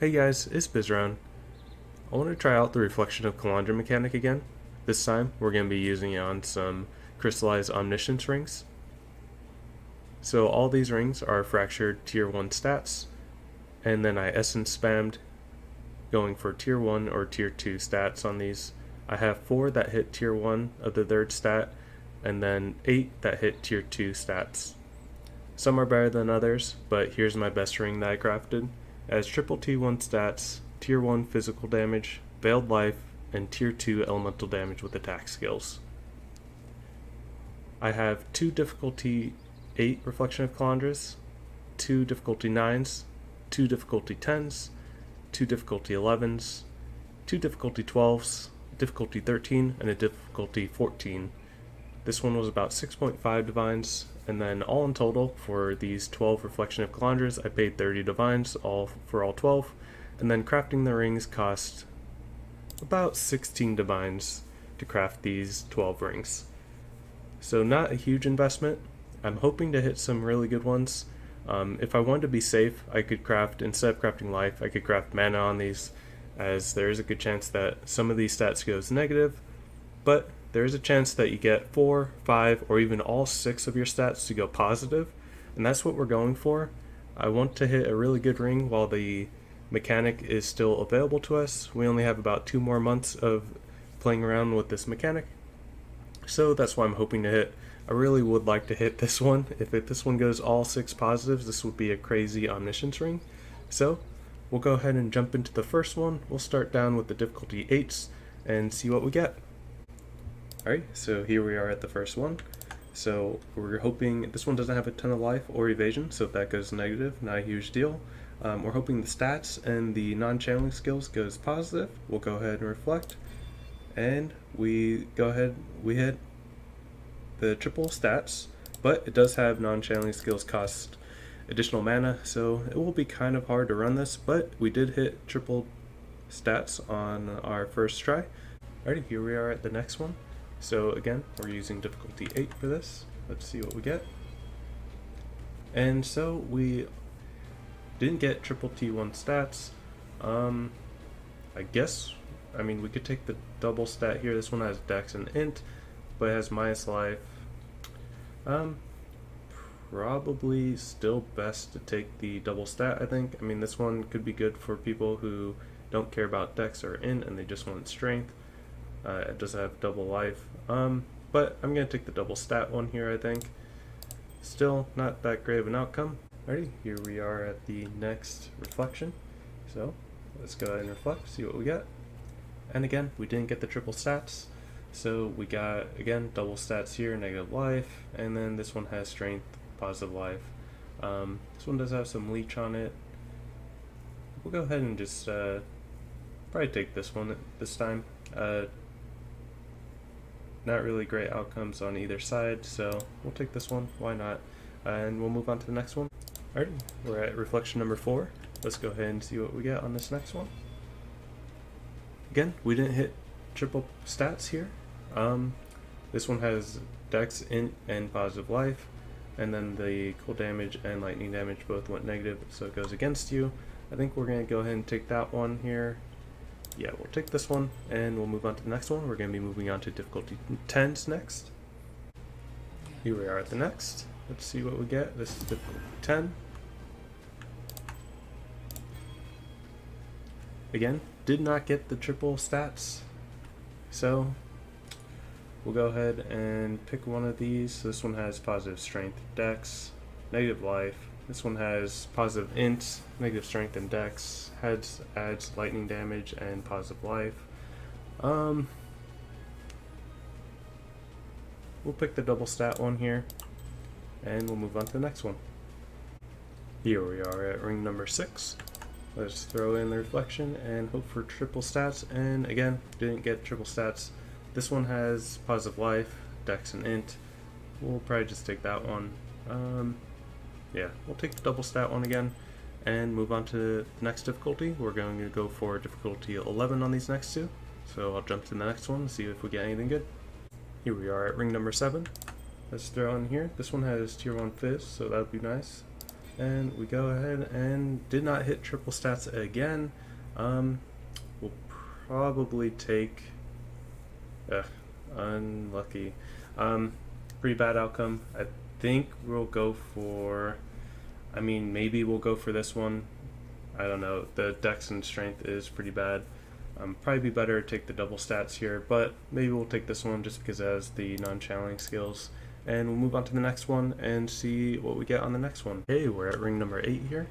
Hey guys, it's Bizron. I want to try out the reflection of Kalandra mechanic again. This time, we're going to be using it on some crystallized Omniscience rings. So all these rings are fractured tier 1 stats, and then I essence spammed going for tier 1 or tier 2 stats on these. I have 4 that hit tier 1 of the third stat, and then 8 that hit tier 2 stats. Some are better than others, but here's my best ring that I crafted. It has triple T1 stats, tier 1 physical damage, veiled life, and tier 2 elemental damage with attack skills. I have 2 difficulty 8 reflection of Kalandras, 2 difficulty 9s, 2 difficulty 10s, 2 difficulty 11s, 2 difficulty 12s, difficulty 13, and a difficulty 14. This one was about 6.5 divines, and then all in total for these 12 reflection of Kalandras, I paid 30 divines for all 12, and then crafting the rings cost about 16 divines to craft these 12 rings. So not a huge investment. I'm hoping to hit some really good ones. If I wanted to be safe, I could craft, instead of crafting life, I could craft mana on these, as there is a good chance that some of these stats goes negative, but there is a chance that you get 4, 5, or even all 6 of your stats to go positive, and that's what we're going for. I want to hit a really good ring while the mechanic is still available to us. We only have about 2 more months of playing around with this mechanic, so that's why I'm hoping to hit. I really would like to hit this one. If this one goes all 6 positives, this would be a crazy Omniscience ring. So we'll go ahead and jump into the first one. We'll start down with the difficulty 8s and see what we get. Alright, so here we are at the first one. So we're hoping this one doesn't have a ton of life or evasion, so if that goes negative, not a huge deal. We're hoping the stats and the non-channeling skills goes positive. We'll go ahead and reflect, and we hit the triple stats, but it does have non-channeling skills cost additional mana, so it will be kind of hard to run this, but we did hit triple stats on our first try. Alrighty, here we are at the next one. So again, we're using difficulty 8 for this. Let's see what we get. And so we didn't get triple T1 stats. I mean, we could take the double stat here. This one has Dex and Int, but it has minus life. Probably still best to take the double stat, I think. I mean, this one could be good for people who don't care about Dex or Int and they just want strength. It does have double life, but I'm going to take the double stat one here, I think. Still not that great of an outcome. Alrighty, here we are at the next reflection. So let's go ahead and reflect, see what we get. And again, we didn't get the triple stats, so we got, again, double stats here, negative life, and then this one has strength, positive life. This one does have some leech on it. We'll go ahead and just probably take this one this time. Not really great outcomes on either side, so we'll take this one, why not? And we'll move on to the next one. Alright, we're at reflection number 4. Let's go ahead and see what we get on this next one. Again, we didn't hit triple stats here. This one has Dex, Int, and positive life, and then the cold damage and lightning damage both went negative, so it goes against you. I think we're going to go ahead and take that one here. Yeah, we'll take this one, and we'll move on to the next one. We're going to be moving on to difficulty 10s next. Here we are at the next. Let's see what we get. This is difficulty 10. Again, did not get the triple stats, so we'll go ahead and pick one of these. So this one has positive strength, Dex, negative life. This one has positive Int, negative strength, and Dex. Adds lightning damage and positive life. We'll pick the double stat one here, and we'll move on to the next one. Here we are at ring number 6. Let's throw in the reflection and hope for triple stats, and again, didn't get triple stats. This one has positive life, Dex, and Int. We'll probably just take that one. Yeah, we'll take the double stat one again and move on to the next difficulty. We're going to go for difficulty 11 on these next two. So I'll jump to the next one and see if we get anything good. Here we are at ring number 7. Let's throw in here. This one has tier 1 fizz, so that would be nice. And we go ahead and did not hit triple stats again. We'll probably take unlucky. Pretty bad outcome. I think we'll go for, maybe we'll go for this one. I don't know. The dex and strength is pretty bad. Probably be better to take the double stats here, but maybe we'll take this one just because it has the non-channeling skills. And we'll move on to the next one and see what we get on the next one. Okay, we're at ring number 8 here.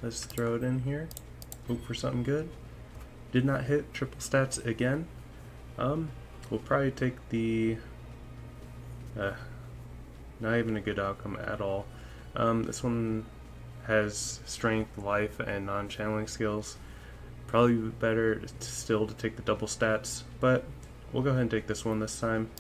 Let's throw it in here. Hope for something good. Did not hit triple stats again. We'll probably take the not even a good outcome at all. This one has strength, life, and non-channeling skills. Probably better still to take the double stats, but we'll go ahead and take this one this time.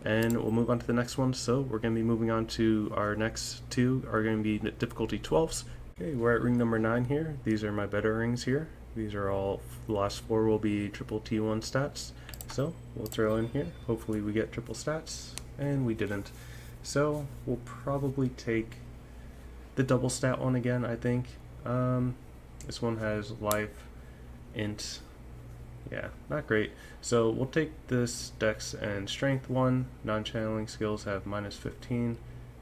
And we'll move on to the next one. So we're going to be moving on to our next two are going to be difficulty 12s. Okay, we're at ring number 9 here. These are my better rings here. These are all, the last 4 will be triple T1 stats. So we'll throw in here. Hopefully we get triple stats, and we didn't. So we'll probably take the double stat one again, I think. This one has life, int. Yeah, not great. So we'll take this dex and strength one. Non-channeling skills have -15.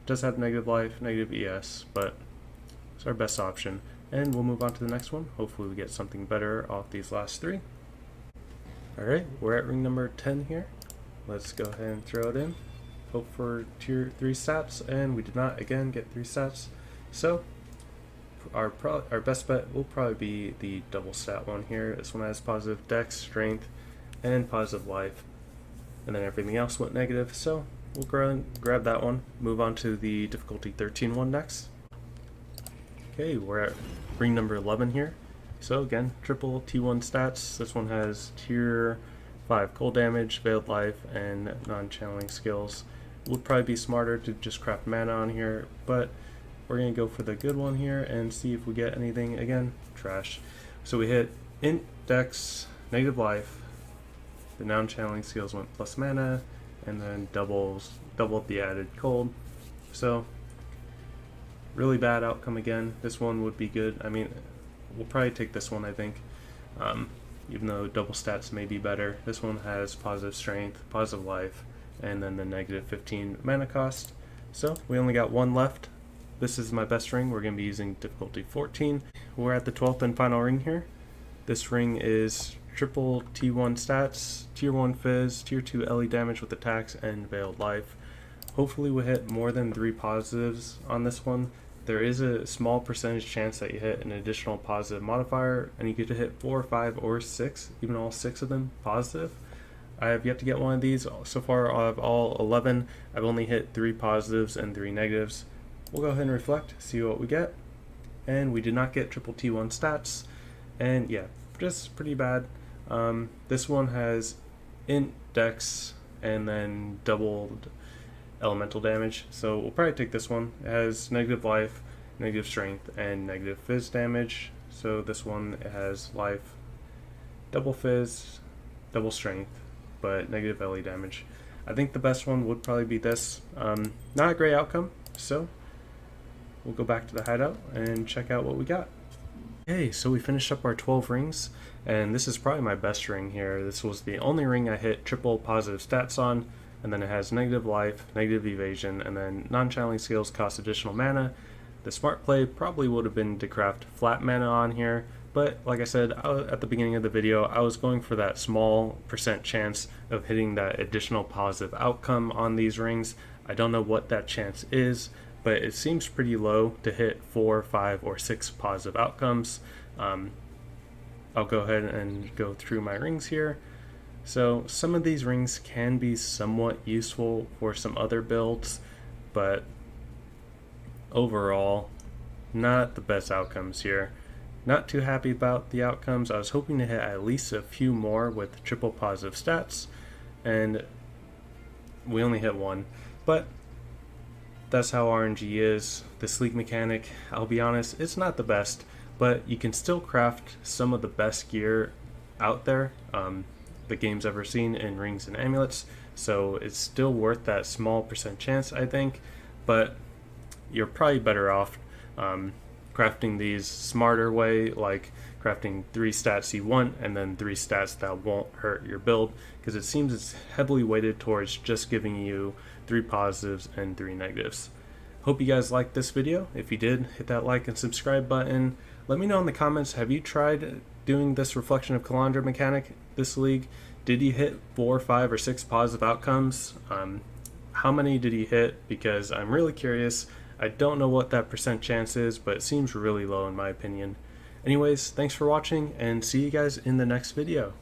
Does have negative life, negative ES, but it's our best option. And we'll move on to the next one. Hopefully we get something better off these last 3. Alright, we're at ring number 10 here. Let's go ahead and throw it in. Hope for tier 3 stats, and we did not again get 3 stats. So our best bet will probably be the double stat one here. This one has positive dex, strength, and positive life, and then everything else went negative, so we'll grab that one. Move on to the difficulty 13 one next. Okay, we're at ring number 11 here. So again, triple T1 stats. This one has tier 5 cold damage, veiled life, and non-channeling skills. Would probably be smarter to just craft mana on here, but we're going to go for the good one here and see if we get anything. Again, trash. So we hit int, dex, negative life. The non-channeling skills went plus mana, and then doubled the added cold. So really bad outcome again. This one would be good. We'll probably take this one, I think. Even though double stats may be better. This one has positive strength, positive life, and then the -15 mana cost. So we only got one left. This is my best ring. We're going to be using difficulty 14. We're at the 12th and final ring here. This ring is triple T1 stats, tier 1 fizz, tier 2 LE damage with attacks, and veiled life. Hopefully we hit more than 3 positives on this one. There is a small percentage chance that you hit an additional positive modifier, and you get to hit 4, 5, or 6, even all 6 of them positive. I have yet to get one of these. So far out of all 11, I've only hit 3 positives and 3 negatives. We'll go ahead and reflect, see what we get. And we did not get triple T1 stats. And yeah, just pretty bad. This one has int, dex, and then doubled elemental damage. So we'll probably take this one. It has negative life, negative strength, and negative fizz damage. So this one has life, double fizz, double strength, but negative LE damage. I think the best one would probably be this. Not a great outcome, so we'll go back to the hideout and check out what we got. Okay, so we finished up our 12 rings, and this is probably my best ring here. This was the only ring I hit triple positive stats on, and then it has negative life, negative evasion, and then non-channeling skills cost additional mana. The smart play probably would have been to craft flat mana on here, but like I said at the beginning of the video, I was going for that small percent chance of hitting that additional positive outcome on these rings. I don't know what that chance is, but it seems pretty low to hit 4, 5, or 6 positive outcomes. I'll go ahead and go through my rings here. So some of these rings can be somewhat useful for some other builds, but overall, not the best outcomes here. Not too happy about the outcomes. I was hoping to hit at least a few more with triple positive stats, and we only hit 1. But that's how RNG is. The sleek mechanic, I'll be honest, it's not the best, but you can still craft some of the best gear out there the game's ever seen in rings and amulets, so it's still worth that small percent chance, I think, but you're probably better off crafting these smarter way, like crafting 3 stats you want and then 3 stats that won't hurt your build, because it seems it's heavily weighted towards just giving you 3 positives and 3 negatives. Hope you guys liked this video. If you did, hit that like and subscribe button. Let me know in the comments, have you tried doing this Reflection of Kalandra mechanic this league? Did you hit 4, 5, or 6 positive outcomes? How many did you hit? Because I'm really curious. I don't know what that % chance is, but it seems really low in my opinion. Anyways, thanks for watching, and see you guys in the next video.